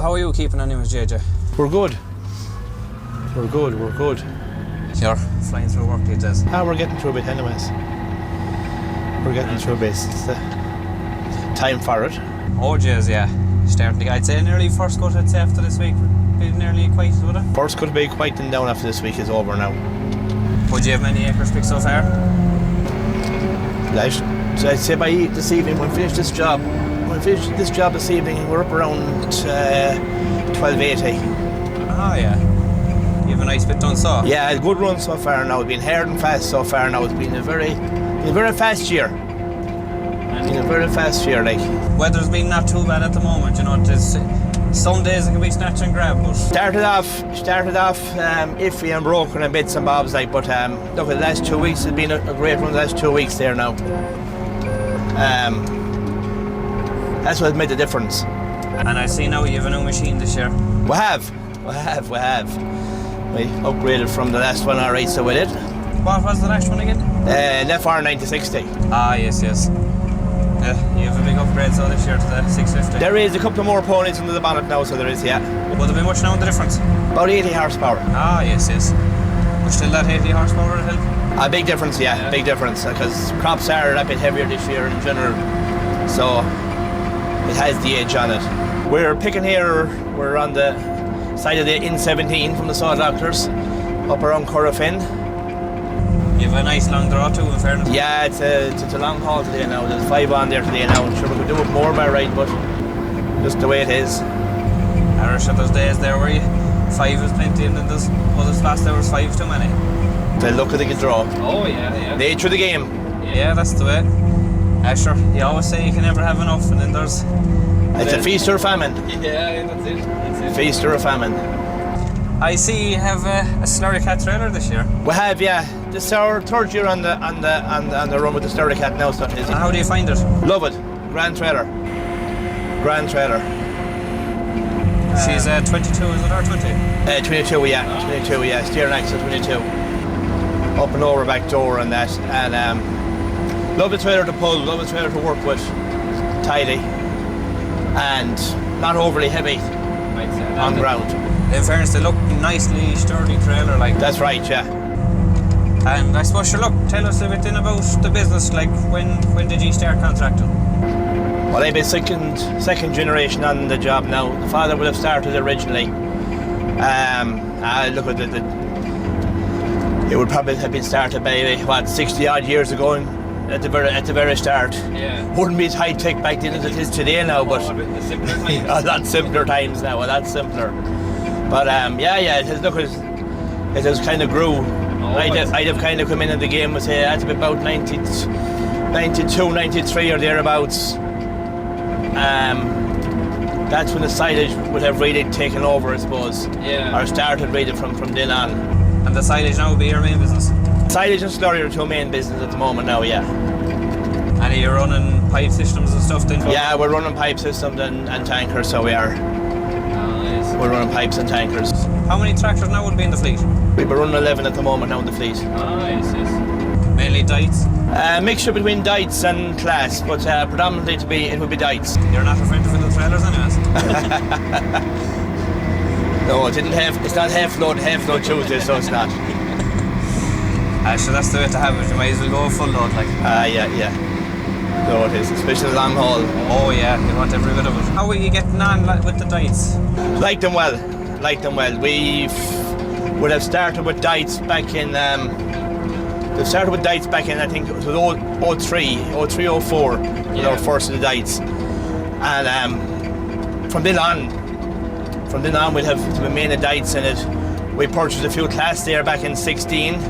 So how are you keeping anyways, JJ? We're good. We're good. You're flying through work these days. We're getting through a bit anyways. We're getting through a bit. It's the time for it. Oh jeez, yeah. Starting to, I'd say nearly first cut, I'd say after this week. Be nearly quiet, would it? First cut be quieting down after this week is over now. Would you have many acres picked so far? I'd say by this evening when we finish this job. When we finish this job this evening, we're up around 1280. Oh yeah. You have a nice bit done so. Yeah, a good run so far now. It's been hard and fast so far now. It's been a very fast year. Like. Weather's been not too bad at the moment, you know. Some days it can be snatch and grab, but started off iffy and broken and bits and bobs like, but look, the last 2 weeks has been a great run. The last 2 weeks there now. That's what made the difference. And I see now you have a new machine this year. We have. We upgraded from the last one, alright, so we did. What was the last one again? Deutz-Fahr 9060. Ah, yes. You have a big upgrade so this year to the 650. There is a couple of more ponies under the bonnet now, so there is, yeah. Will there be much now in the difference? About 80 horsepower. Ah, yes. But still that 80 horsepower will help? A big difference, yeah. Big difference, because crops are a bit heavier this year in general, so it has the edge on it. We're picking here, we're on the side of the N17 from the Saw Doctors, up around Corrafin. You have a nice long draw too, in fairness. Yeah, it's a long haul today now. There's 5 on there today now. I'm sure we could do it more by right, but just the way it is. Irish, there's days there where 5 is plenty and then there's other spots there was 5 too many. The luck of the draw. Oh yeah. Nature of the game. Yeah, that's the way. Sure, you always say you can never have enough, and then there's... It's a feast or a famine. Yeah, that's it. Feast or a famine. I see you have a slurry cat trailer this year. We have, yeah. This is our third year on the run with the slurry cat now, so it is. And how do you find it? Love it. Grand trailer. She's 22, is it, or 20? 22, yeah. 22, yeah. Steering axle 22. Up and over back door and that. And love the trailer to pull, love the trailer to work with. Tidy. And not overly heavy on ground. In fairness, they look nicely sturdy trailer like. That's right, yeah. And I suppose, sure, look, tell us a bit then about the business, like when did you start contracting? Well, I've been second generation on the job now. The father would have started originally. Look at it would probably have been started by 60 odd years ago at the very start. Yeah. Wouldn't be as high tech back then as it is today now, but a lot simpler times now, a lot simpler. But it has kind of grew. I'd have kind of come in the game and say that's about 92, 93 or thereabouts. That's when the silage would have really taken over, I suppose. Yeah. Or started really from then on. And the silage now would be your main business? Silage and slurry are two main business at the moment now, yeah. And are you running pipe systems and stuff then? Yeah, we're running pipe systems and tankers, so we are. Nice. We're running pipes and tankers. How many tractors now would be in the fleet? We're running 11 at the moment now in the fleet. Yes. Mainly Deutz? Mixture between Deutz and Class, but predominantly it would be Deutz. You're not a friend of the trailers anyways? No, it's not half load Tuesday, so it's not. Sure, that's the way to have it. You might as well go full load, like. Yeah. No, it is, especially the long haul. Oh yeah, you want every bit of it. How are you getting on with the Deutz? Like them well. We would have started with Deutz back in. They started with Deutz back in, I think it was 03, 04. Yeah. Our first of the Deutz, and from then on we'd have to remain a Deutz in it. We purchased a few Class there back in 16.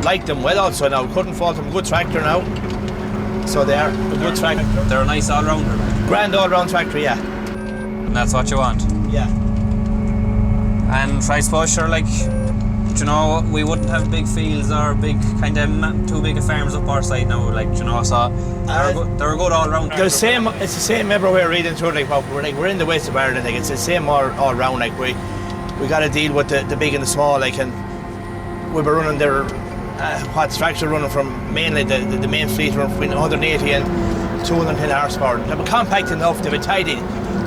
Liked them well also now. Couldn't fault them. Good tractor now. So they are a good tractor. They're a nice all-rounder. Grand all-round tractor, yeah. And that's what you want. Yeah. And I suppose, sure, like, you know, we wouldn't have big fields or big kind of too big of farms up our side now, like, you know, so they're a good all-round. It's the same everywhere reading through, like, we're in the west of Ireland, like, it's the same all round, like, we got to deal with the big and the small, like, and we were running their what's tractor running from mainly the main fleet running between 180 and 210 horsepower. They were compact enough, they were tidy.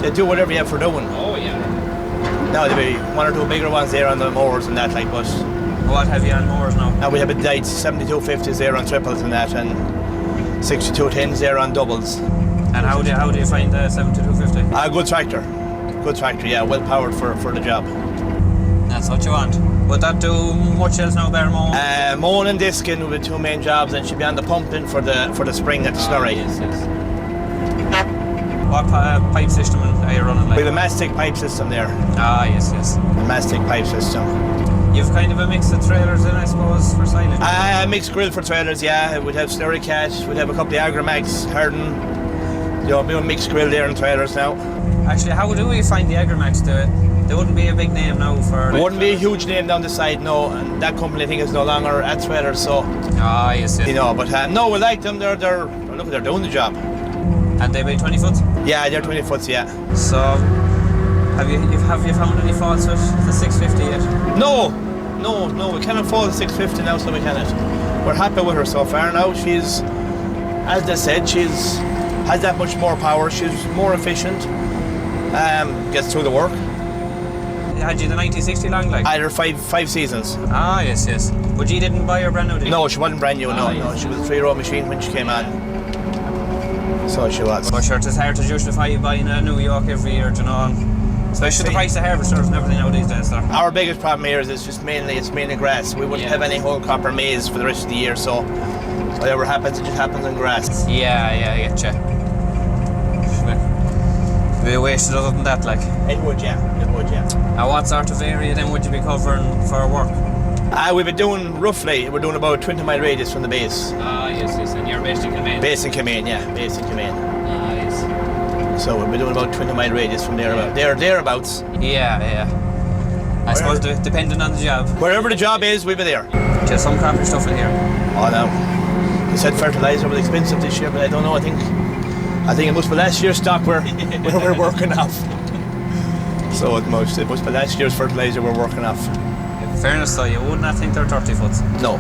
they do whatever you have for doing. Oh yeah. Now there'll be one or two bigger ones there on the mowers and that, like, but What have you on mowers now? now we have a Deutz 7250s there on triples and that, and 6210s there on doubles. And how do you find the 7250? Good tractor, yeah, well powered for the job. That's what you want. Would that do much else now, bare mowing? Mowing and disking with the two main jobs, and she'll be on the pumping for the spring at the slurry. Yes. What pipe system are you running like? We have a mastic pipe system there. Yes. A mastic pipe system. You've kind of a mix of trailers in, I suppose, for silage. Mixed grill for trailers, yeah. We'd have slurry cat, we'd have a couple of Agrimax, Harden. You know, a mixed grill there in trailers now. Actually, how do we find the Agrimax? They wouldn't be a big name now for... It wouldn't be a huge name down the side, no. And that company, I think, is no longer at trailers, so... Yes. You know, but no, we like them. They're doing the job. And they be 20 foot? Yeah, they're 20 foots, yeah. So, have you found any faults with the 650 yet? No, we can't afford the 650 now, so we cannot. We're happy with her so far now. She's, as they said, has that much more power. She's more efficient. Gets through the work. Had you the 1960 long leg? Either five seasons. Yes. But you didn't buy her brand new, did you? No, she wasn't brand new. No. She was a 3-row machine when she came on. So she was. But sure, it's hard to justify buying a New York every year, you know. Especially the price of harvesters and everything nowadays, sir. Our biggest problem here is it's mainly grass. We wouldn't have any whole crop or maize for the rest of the year, so whatever happens, it just happens in grass. Yeah, I get you. Be wasted other than that, like. It would, yeah. Now, what sort of area then would you be covering for work? We're doing about a 20 mile radius from the base. Yes, and you're based in Kilmaine? Based in Kilmaine, yeah, based in Kilmaine. Yes. So we'll be doing about 20 mile radius from there, thereabouts. Yeah. I suppose depending on the job. Wherever the job is, we'll be there. Just some crappy stuff in here. Oh no. They said fertiliser was expensive this year, but I don't know, I think it must be last year's stock we're working off. So it must be last year's fertiliser we're working off. In fairness though, you would not think they're 30 foot. No.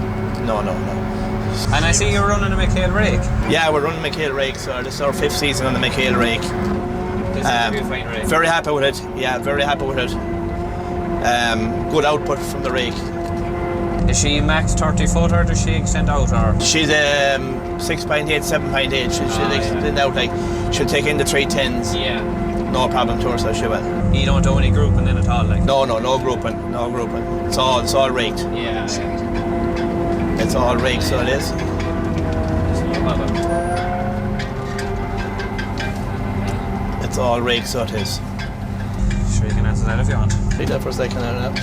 And I see you're running a McHale rake. Yeah, we're running McHale rake, so this is our 5th season on the McHale rake. This is a fine rake. Very happy with it. Yeah, very happy with it. Good output from the rake. Is she max 30 foot or does she extend out? Or? She's 6.8, 7.8. She'll extend out, like, she'll take in the 310s. Yeah. No problem to her, so she will. You don't do any grouping then at all, like? No grouping. It's all raked. Yeah. It's all raked, so it is. It's all raked, so it is. Sure, you can answer that if you want. Read that for a second now.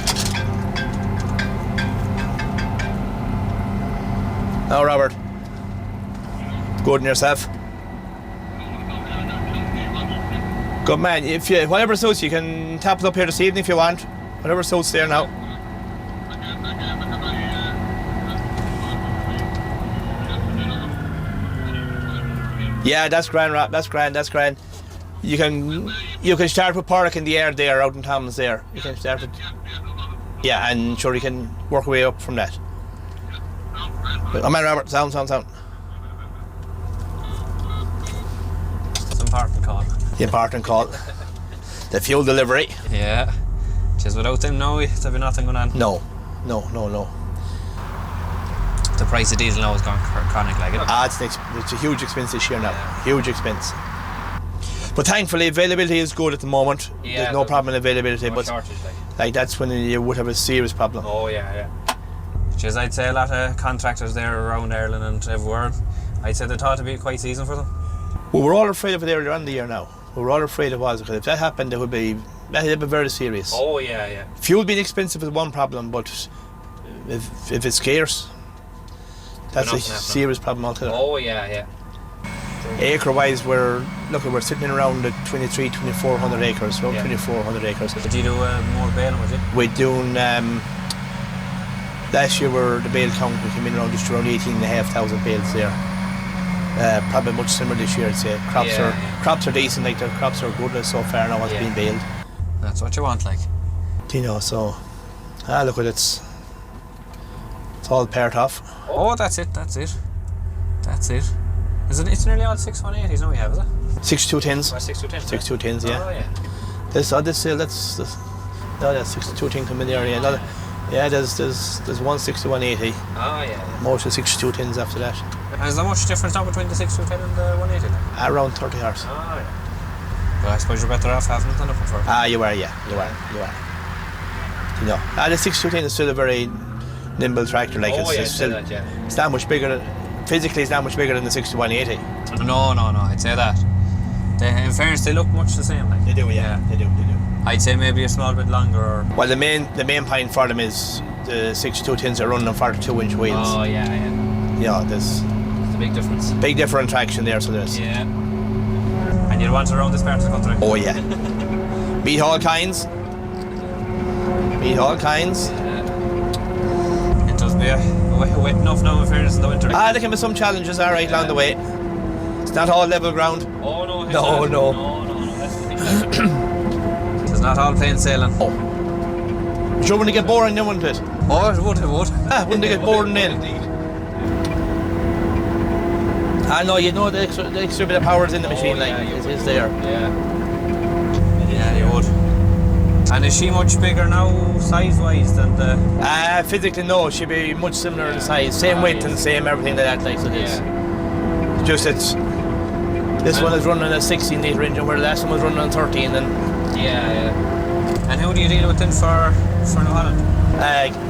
Now, Robert. Good in yourself. Good man. If you, whatever suits, you can tap it up here this evening if you want. Whatever suits there now. Yeah, that's grand, Rob. That's grand. You can start with Porrick in the air there, out in Thomas there. You can start with, yeah, and sure you can work your way up from that. Oh man, Robert, sound. It's an important call. The important call. The fuel delivery. Yeah. Just without them now, there'd be nothing going on. No. The price of diesel now is going chronic, like it. It's a huge expense this year now. Yeah. Huge expense. But thankfully, availability is good at the moment. Yeah, there's no problem in availability, no but shortage, like that's when you would have a serious problem. Oh yeah. Because I'd say a lot of contractors there around Ireland and everywhere, I'd say they thought it'd be a quiet season for them. Well, we're all afraid of it earlier on the year now. We're all afraid it was, because if that happened, that'd be very serious. Oh yeah. Fuel being expensive is one problem, but if it's scarce, that's a serious problem altogether. Oh yeah. Acre-wise, we're sitting around at 2,400 acres, around 2,400 acres. Did you do more baling, was it? We're doing, last year the bale count, we came in around 18,500 bales there. Probably much similar this year, I'd say. Crops are decent, like the crops are good so far now as being baled. That's what you want, like. You know, so, look at it, it's all paired off. Oh, that's it. It's nearly all 6180s now we have, is it? 6210s. 6210s. 6210s, yeah. Oh, yeah. This that's 6210 coming there, yeah. There's one 6180. Oh, yeah. Most of the 6210s after that. Is there much difference now between the 6210 and the 180? Around 30 horse. Oh, yeah. Well, I suppose you're better off having it than looking for it. You are. You know, the 6210 is still a very nimble tractor. Like it's still, it's not much bigger. Physically, it's not much bigger than the 6180. No, I'd say that. In fairness, they look much the same. Like. They do, yeah. They do. I'd say maybe a small bit longer. Or... Well, the main point for them is the 6210s are running on 42-inch wheels. Oh, yeah. You know, there's a big difference. Big different traction there, so there's. Yeah. And you'd want it around this part of the country. Oh, yeah. Meet all kinds. Yeah. It does be wet enough now in fairness in the winter. There can be some challenges, alright, along the way. It's not all level ground. Oh, no. No. That's the thing. It's not all plain sailing. Oh. Sure, wouldn't it get boring then, wouldn't it? Oh, it would. Wouldn't it get boring then? Indeed. I know, you know the extra bit of power is in the machine, it is there. Yeah, you would. And is she much bigger now, size-wise, than the... Physically, no, she'd be much similar in size. Same width and same everything like that, like so this. Just this one is running a 16-litre engine, where the last one was running on 13. Yeah. And who do you deal with then for New Holland?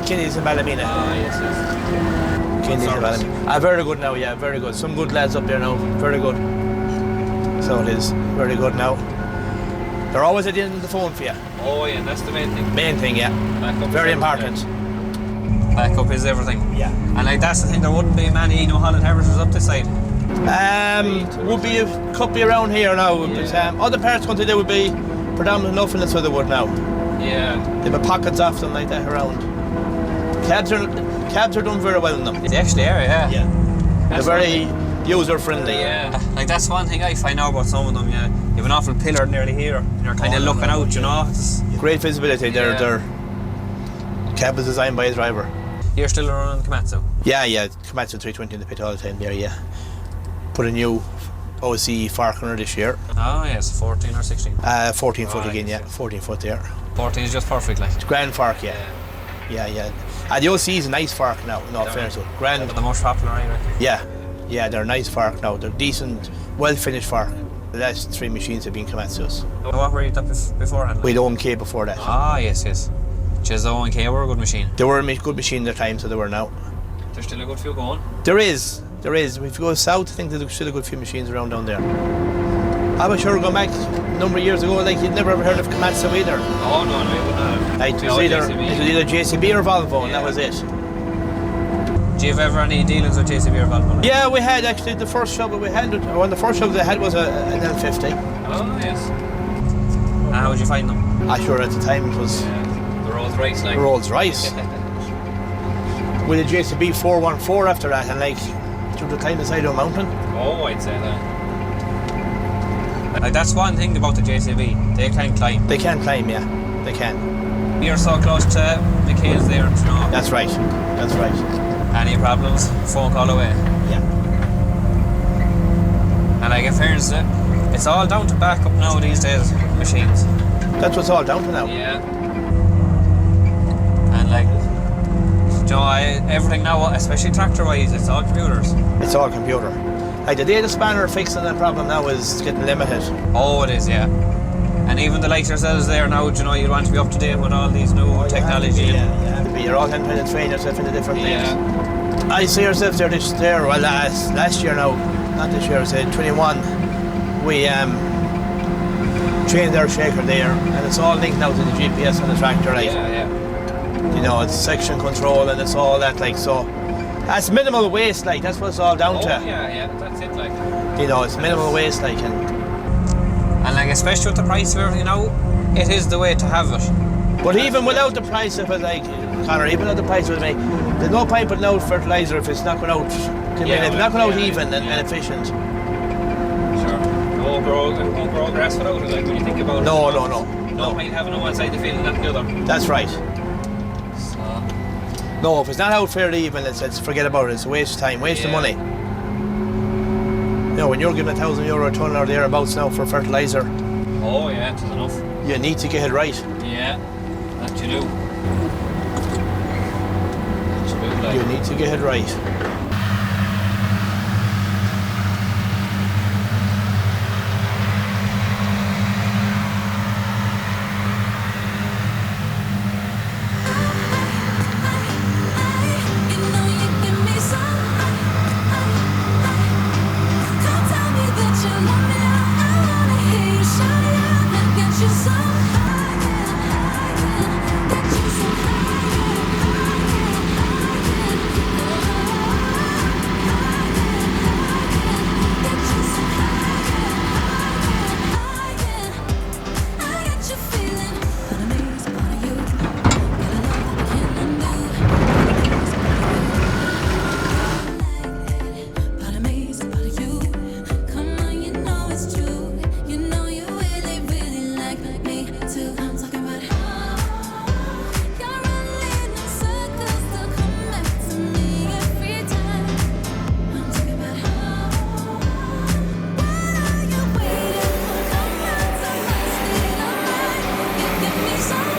Kinney's and Ballymena. Yes. Kinney's and Ballymena. Very good now, yeah, very good. Some good lads up there now, very good. So it is, very good now. They're always at the end of the phone for you. Oh, yeah, that's the main thing. Main thing, yeah. Backup very important. Backup is everything. Yeah. And like that's the thing, there wouldn't be many New Holland Harvesters up this side. Would be a couple around here now, but other parts country they would be predominant enough in the Sutherwood now. Yeah. There be pockets of them like that around. Cabs are done very well in them. They actually are, yeah. They're very user friendly. Yeah. Like that's one thing I find out about some of them. Yeah. You have an awful pillar nearly here, and you're kind of looking out. You know. Great visibility. Their cab is designed by a driver. You're still running Komatsu? Yeah. Komatsu 320 in the pit all the time there. Yeah. Put a new OC fork on her this year. Oh yes, 14 or 16. 14 foot again, yeah. 14 foot there. 14 is just perfect, like. It's grand fork, yeah. The OC is a nice fork now. No, fair to it. Grand. The most popular, I reckon. Yeah, they're a nice fork now. They're decent, well finished fork. The last 3 machines have been Komatsus. What were you at beforehand? We had O&K before that. Yes. Just the O&K were a good machine. They were a good machine at the time, so they were now. There's still a good few going? There is. If you go south, I think there's still a good few machines around down there. I'm sure going back a number of years ago, like you'd never ever heard of Komatsu either. Oh no, you wouldn't have. Like, it was either JCB or Volvo, and that was it. Do you have ever any dealings with JCB or Volvo? Yeah, we had actually the first shop we had. One of the first shops I had was an L50. Oh yes. And how would you find them? Sure, at the time it was the Rolls-Royce, like. Rolls-Royce. With a JCB 414 after that, and like through the climb the side of a mountain. Oh, I'd say that. Like that's one thing about the JCB. They can climb. They can climb, yeah. They can. You're so close to McHale's there, you know. That's right. Any problems? Phone call away. Yeah. And like in fairness, it's all down to backup now these days, machines. That's what's all down to now. Yeah. And like, you know, everything now, especially tractor-wise, it's all computers. It's all computer. Like the data spanner fixing that problem now is getting limited. Oh, it is, yeah. And even the likes yourselves there now, you know, you want to be up to date with all these new technology. You're all having to train yourself into different things. I see yourself there last year now, not this year, I said 21, we trained our shaker there, and it's all linked now to the GPS on the tractor, like. You know, it's section control and it's all that, like, so. That's minimal waste, like, that's what it's all down to. That's it, like. You know, it's minimal waste, like, and like, especially with the price of everything now, it is the way to have it. But even without the price of it, like, Conor, even without the price of it, there's no point putting out fertiliser if it's not going out, if it's not going out even and efficient. Sure. No grow grass without it, like, when you think about it. No. No point having it on one side of the field and not the other. That's right. No, if it's not out fairly even, let's forget about it. It's a waste of time, waste of money. know, when you're given €1,000 a tonne or thereabouts now for fertiliser, Oh yeah, it's enough. you need to get it right. Yeah, that you do. That you do, like. You need to get it right. Give me some